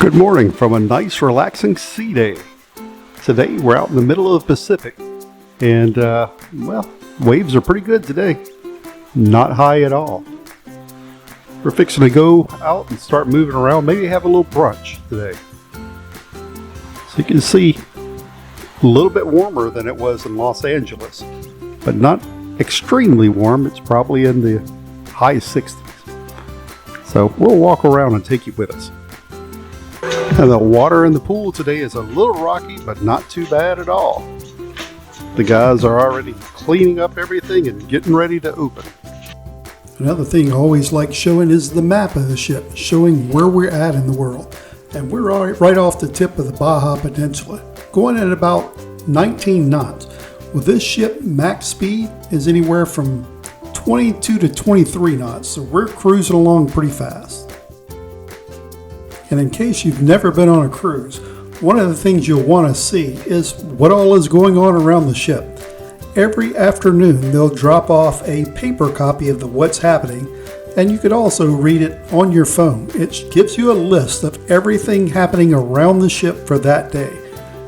Good morning from a nice relaxing sea day. Today we're out in the middle of the Pacific and well, waves are pretty good today. Not high at all. We're fixing to go out and start moving around, maybe have a little brunch today. So you can see a little bit warmer than it was in Los Angeles, but not extremely warm. It's probably in the high 60s. So we'll walk around and take you with us. And the water in the pool today is a little rocky, but not too bad at all. The guys are already cleaning up everything and getting ready to open. Another thing I always like showing is the map of the ship, showing where we're at in the world. And we're right off the tip of the Baja Peninsula, going at about 19 knots. With this ship, max speed is anywhere from 22 to 23 knots, so we're cruising along pretty fast. And in case you've never been on a cruise, one of the things you'll want to see is what all is going on around the ship. Every afternoon they'll drop off a paper copy of what's happening, and you could also read it on your phone. It gives you a list of everything happening around the ship for that day.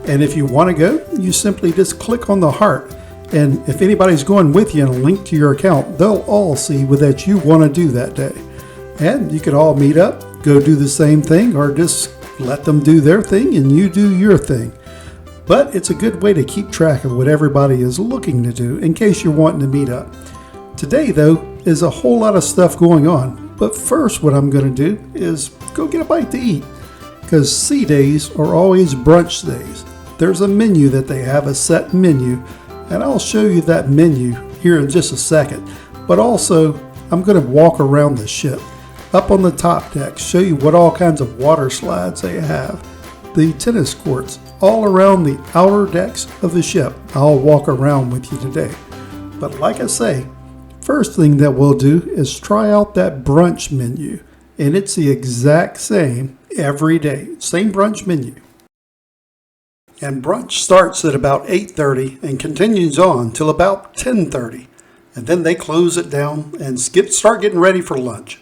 And if you want to go, you simply just click on the heart, and if anybody's going with you and a link to your account, they'll all see that you want to do that day. And you could all meet up, go do the same thing, or just let them do their thing and you do your thing. But it's a good way to keep track of what everybody is looking to do in case you're wanting to meet up. Today, though, is a whole lot of stuff going on. But first, what I'm going to do is go get a bite to eat, because sea days are always brunch days. There's a menu that they have, a set menu, and I'll show you that menu here in just a second. But also, I'm going to walk around the ship. Up on the top deck, show you what all kinds of water slides they have. The tennis courts all around the outer decks of the ship. I'll walk around with you today. But like I say, first thing that we'll do is try out that brunch menu. And it's the exact same every day. Same brunch menu. And brunch starts at about 8:30 and continues on till about 10:30. And then they close it down and start getting ready for lunch.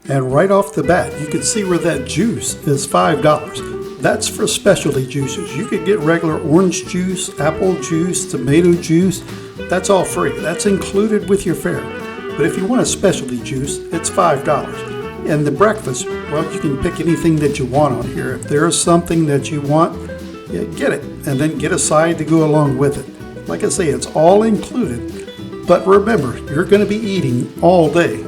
And right off the bat, you can see where that juice is $5. That's for specialty juices. You could get regular orange juice, apple juice, tomato juice. That's all free. That's included with your fare. But if you want a specialty juice, it's $5. And the breakfast, well, you can pick anything that you want on here. If there's something that you want, yeah, get it. And then get a side to go along with it. Like I say, it's all included. But remember, you're going to be eating all day.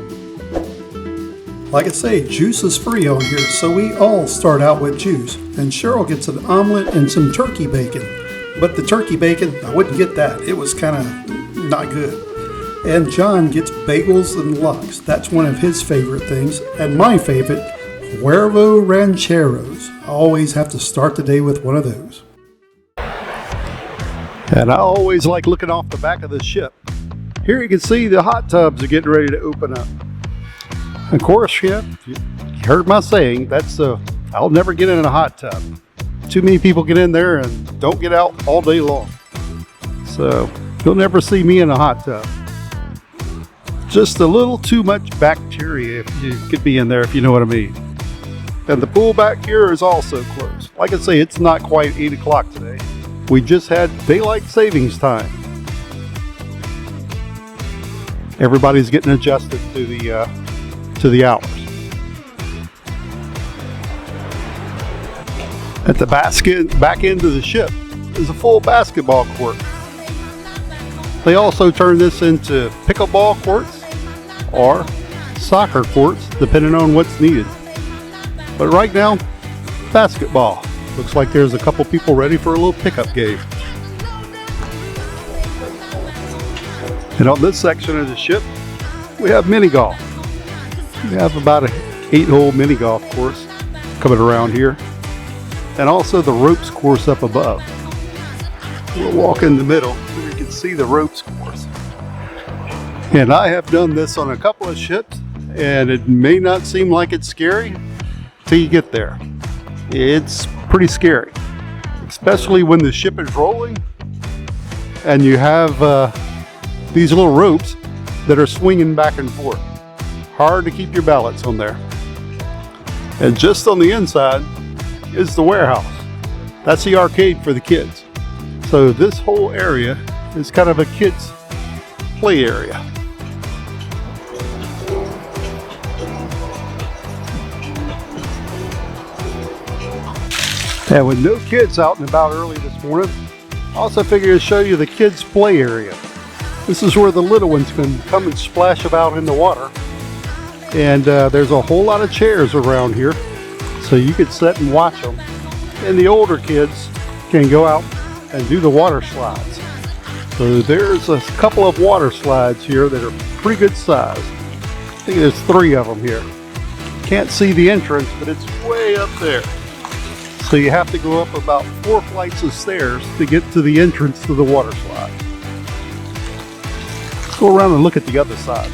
Like I say, juice is free on here, so we all start out with juice. And Cheryl gets an omelet and some turkey bacon. But the turkey bacon, I wouldn't get that. It was kind of not good. And John gets bagels and lox. That's one of his favorite things. And my favorite, huevo rancheros. I always have to start the day with one of those. And I always like looking off the back of the ship. Here you can see the hot tubs are getting ready to open up. Of course, yeah, you heard my saying, I'll never get in a hot tub. Too many people get in there and don't get out all day long. So you'll never see me in a hot tub. Just a little too much bacteria if you could be in there, if you know what I mean. And the pool back here is also closed. Like I say, it's not quite 8 o'clock today. We just had daylight savings time. Everybody's getting adjusted to the hours. At the back end of the ship is a full basketball court. They also turn this into pickleball courts or soccer courts, depending on what's needed. But right now, basketball. Looks like there's a couple people ready for a little pickup game. And on this section of the ship, we have mini golf. We have about an 8-hole mini golf course coming around here, and also the ropes course up above. We'll walk in the middle so you can see the ropes course. And I have done this on a couple of ships, and it may not seem like it's scary till you get there. It's pretty scary, especially when the ship is rolling and you have these little ropes that are swinging back and forth. Hard to keep your balance on there. And just on the inside is the warehouse. That's the arcade for the kids. So this whole area is kind of a kids' play area. And with no kids out and about early this morning, I also figured to show you the kids' play area. This is where the little ones can come and splash about in the water. And there's a whole lot of chairs around here, so you could sit and watch them. And the older kids can go out and do the water slides. So there's a couple of water slides here that are pretty good size. I think there's 3 of them here. Can't see the entrance, but it's way up there. So you have to go up about 4 flights of stairs to get to the entrance to the water slide. Let's go around and look at the other side.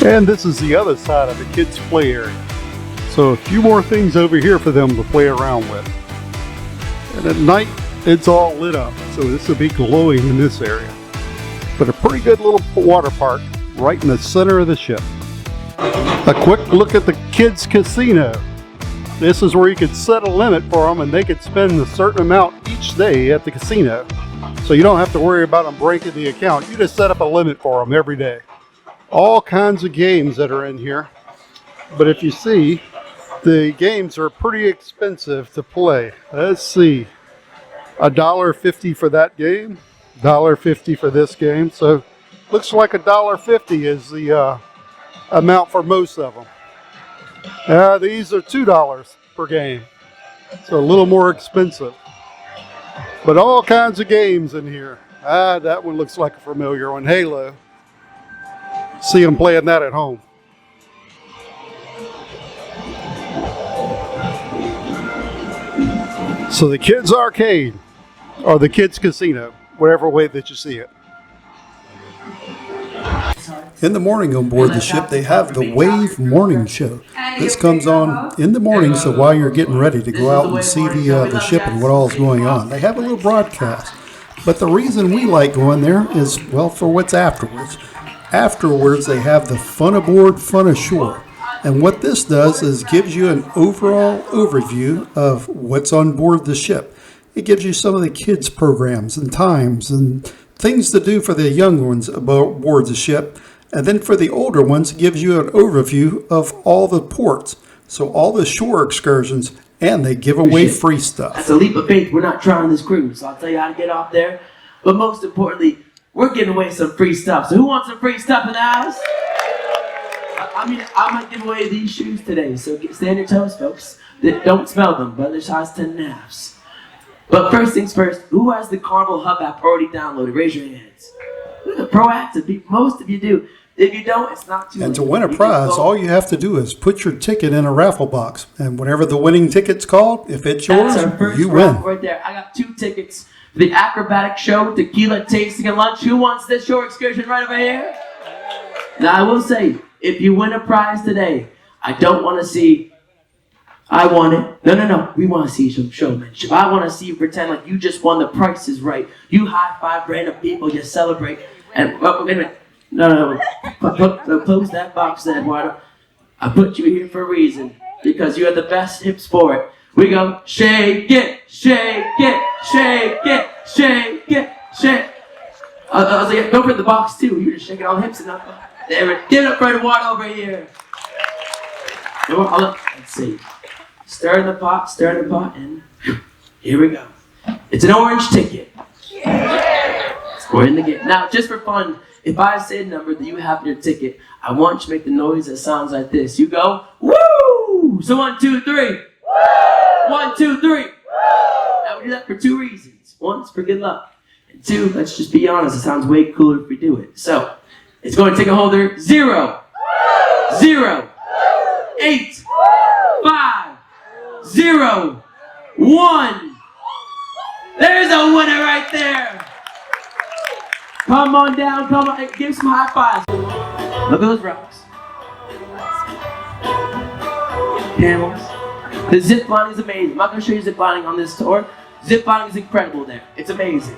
And this is the other side of the kids' play area. So a few more things over here for them to play around with. And at night, it's all lit up, so this will be glowing in this area. But a pretty good little water park right in the center of the ship. A quick look at the kids' casino. This is where you could set a limit for them and they could spend a certain amount each day at the casino. So you don't have to worry about them breaking the account. You just set up a limit for them every day. All kinds of games that are in here. But if you see, the games are pretty expensive to play. Let's see. $1.50 for that game. $1.50 for this game. So looks like $1.50 is the amount for most of them. These are $2 per game. So a little more expensive. But all kinds of games in here. That one looks like a familiar one. Halo. See them playing that at home. So the kids' arcade, or the kids' casino, whatever way that you see it. In the morning on board the ship, they have the Wave Morning Show. This comes on in the morning, so while you're getting ready to go out and see the ship and what all's going on, they have a little broadcast. But the reason we like going there is, well, for what's afterwards. Afterwards, they have the Fun Aboard, Fun Ashore. And what this does is gives you an overall overview of what's on board the ship. It gives you some of the kids' programs and times and things to do for the young ones aboard the ship. And then for the older ones, it gives you an overview of all the ports. So all the shore excursions, and they give away free stuff. That's a leap of faith. We're not trying this cruise. So I'll tell you how to get off there. But most importantly, we're giving away some free stuff. So who wants some free stuff in the house? I might give away these shoes today. So stay on your toes, folks. Don't smell them, but they're size 10.5s. But first things first, who has the Carnival Hub app already downloaded? Raise your hands. Look at proactive. Most of you do. If you don't, it's not too late. And to win a prize, all you have to do is put your ticket in a raffle box. And whatever the winning ticket's called, if it's yours, you win. Right there. I got 2 tickets for the acrobatic show, tequila tasting and lunch. Who wants this shore excursion right over here? Now, I will say, if you win a prize today, I don't want to see, I want it. No. We want to see some showmanship. I want to see you pretend like you just won the Price is Right. You high-five random people, you celebrate. And, wait a minute. No. Close that box there, Eduardo. I put you here for a reason. Because you have the best hips for it. We go, shake it, shake it, shake it, shake it, shake. I was like, go for the box too. You're just shaking all the hips and up. There, give it up for Eduardo over here. Let's see. Stir in the pot, and here we go. It's an orange ticket. We're in the game. Now, just for fun, if I say a number that you have in your ticket, I want you to make the noise that sounds like this. You go, woo! So 1, 2, 3. Woo! 1, 2, 3. Woo! Now we do that for 2 reasons. 1, it's for good luck. And 2, let's just be honest, it sounds way cooler if we do it. So, it's going to take a holder 0, 0, 8, 5, 0, 1. There's a winner right there. Come on down, come on, give some high fives. Look at those rocks. Camels. The zip lining is amazing. I'm not going to show you zip lining on this tour. Zip lining is incredible there. It's amazing.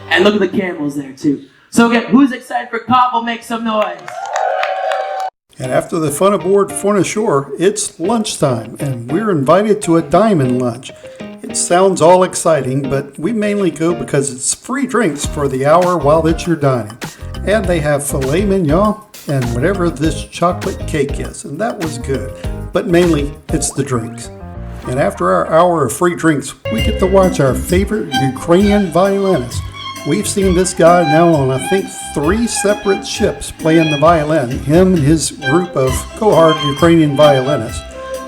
And look at the camels there too. So again, who's excited for Cabo? Make some noise. And after the fun aboard fun ashore, it's lunchtime, and we're invited to a diamond lunch. It sounds all exciting, but we mainly go because it's free drinks for the hour while that you're dining. And they have filet mignon and whatever this chocolate cake is, and that was good. But mainly, it's the drinks. And after our hour of free drinks, we get to watch our favorite Ukrainian violinist. We've seen this guy now on, I think, 3 separate ships playing the violin, him and his group of cohort Ukrainian violinists.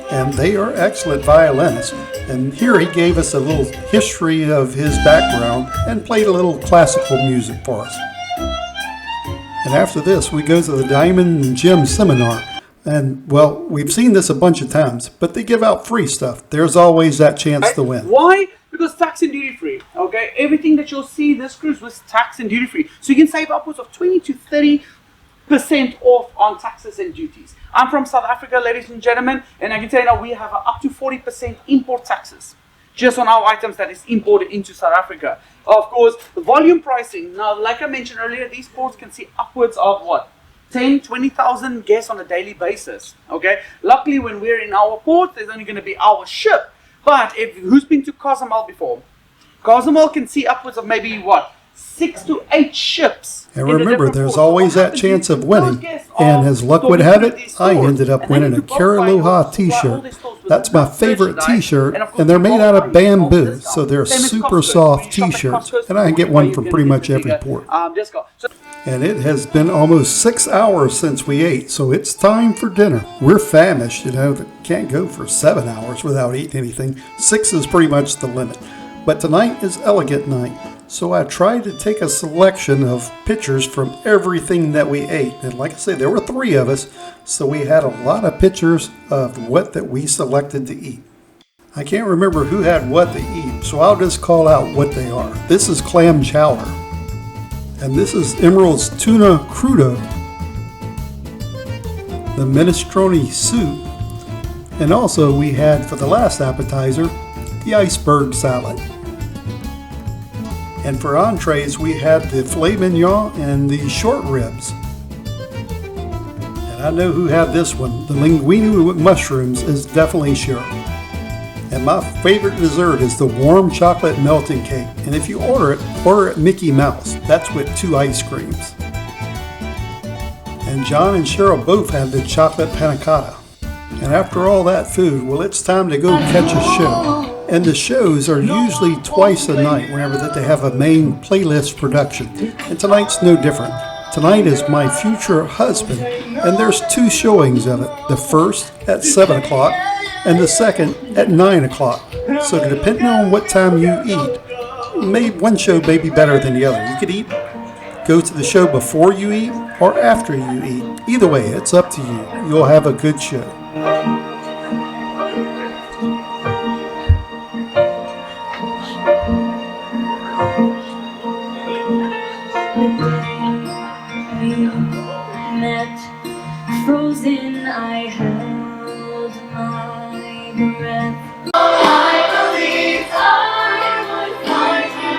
And they are excellent violinists. And here he gave us a little history of his background and played a little classical music for us. And after this, we go to the Diamond and Gem Seminar. And, well, we've seen this a bunch of times, but they give out free stuff. There's always that chance to win. Why? Because tax and duty free, okay? Everything that you'll see in this cruise was tax and duty free. So you can save upwards of 20 to 30% off on taxes and duties. I'm from South Africa, ladies and gentlemen, and I can tell you now we have up to 40% import taxes just on our items that is imported into South Africa. Of course, the volume pricing. Now, like I mentioned earlier, these ports can see upwards of what? 10, 20,000 guests on a daily basis, okay? Luckily, when we're in our port, there's only going to be our ship. But who's been to Cozumel before? Cozumel can see upwards of maybe, what, 6 to 8 ships. And remember, there's always that chance of winning. And as luck would have it, I ended up winning a Caraloha t-shirt. That's my favorite t-shirt, and they're made out of bamboo, so they're super soft t-shirts. And I can get one from pretty much every port. And it has been almost 6 hours since we ate, so it's time for dinner. We're famished, can't go for 7 hours without eating anything. 6 is pretty much the limit. But tonight is elegant night, so I tried to take a selection of pictures from everything that we ate. And like I said, there were 3 of us, so we had a lot of pictures of what that we selected to eat. I can't remember who had what to eat, so I'll just call out what they are. This is clam chowder. And this is Emerald's tuna crudo, the minestrone soup, and also we had for the last appetizer, the iceberg salad. And for entrees, we had the filet mignon and the short ribs. And I know who had this one. The linguine with mushrooms is definitely sure. And my favorite dessert is the warm chocolate melting cake. And if you order it Mickey Mouse. That's with 2 ice creams. And John and Cheryl both had the chocolate panna cotta. And after all that food, well, it's time to go catch a show. And the shows are usually twice a night whenever that they have a main playlist production. And tonight's no different. Tonight is My Future Husband, and there's 2 showings of it. The first at 7 o'clock and the second at 9 o'clock. So depending on what time you eat, one show may be better than the other. You could go to the show before you eat or after you eat. Either way, it's up to you. You'll have a good show. Frozen, I held my breath. I believe I would find you.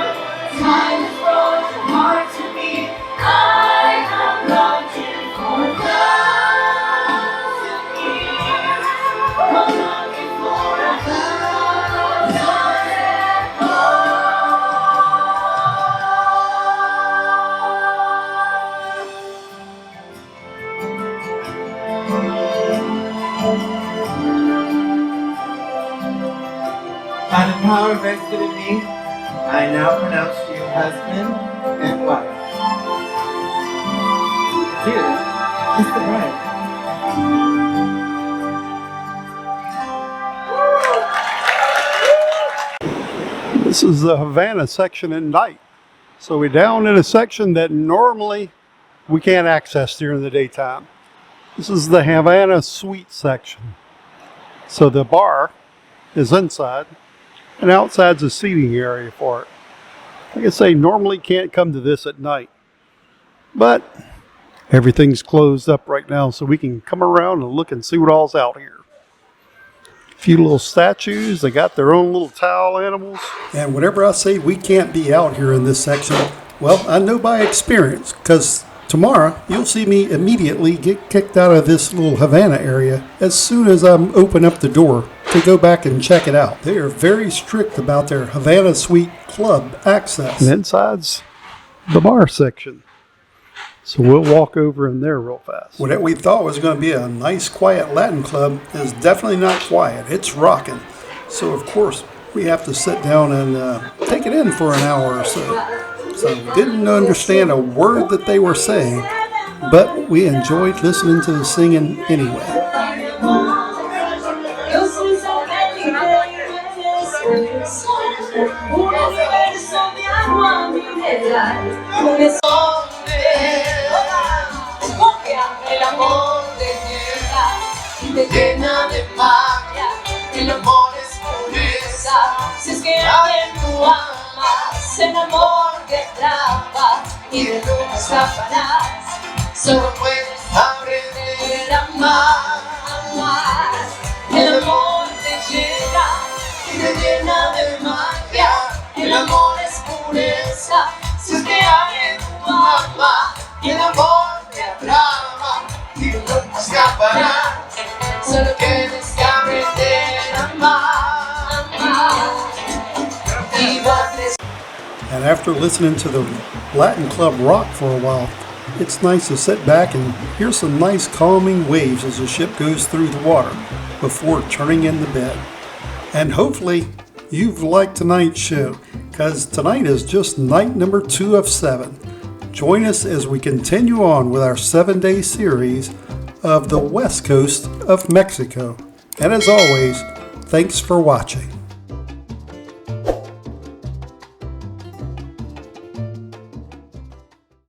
Time has brought your heart to me. I have loved you for thousands of years. I'm looking for a By the power vested in me, I now pronounce you husband and wife. Here, kiss the bride. This is the Havana section at night. So we're down in a section that normally we can't access during the daytime. This is the Havana Suite section. So the bar is inside, and outside's a seating area for it. Like I say, normally can't come to this at night, but everything's closed up right now, so we can come around and look and see what all's out here. A few little statues, they got their own little towel animals. And whenever I say we can't be out here in this section, well, I know by experience, because Tomorrow, you'll see me immediately get kicked out of this little Havana area as soon as I open up the door to go back and check it out. They are very strict about their Havana Suite club access. And inside's the bar section. So we'll walk over in there real fast. What we thought was going to be a nice, quiet Latin club is definitely not quiet. It's rocking. So, of course, we have to sit down and take it in for an hour or so. So we didn't understand a word that they were saying, but we enjoyed listening to the singing anyway. El amor es pureza, si es que alguien tú amas, el amor te atrapa y de nunca escaparás. Solo puedes aprender a amar, el amor te llega y te llena de magia. El amor es pureza, si es que alguien tú amas, el amor te atrapa y de nunca escaparás. Solo tienes que aprender a amar. And after listening to the Latin Club rock for a while, it's nice to sit back and hear some nice calming waves as the ship goes through the water before turning into bed. And hopefully you've liked tonight's show, because tonight is just night number 2 of 7. Join us as we continue on with our 7-day series of the west coast of Mexico. And as always, thanks for watching.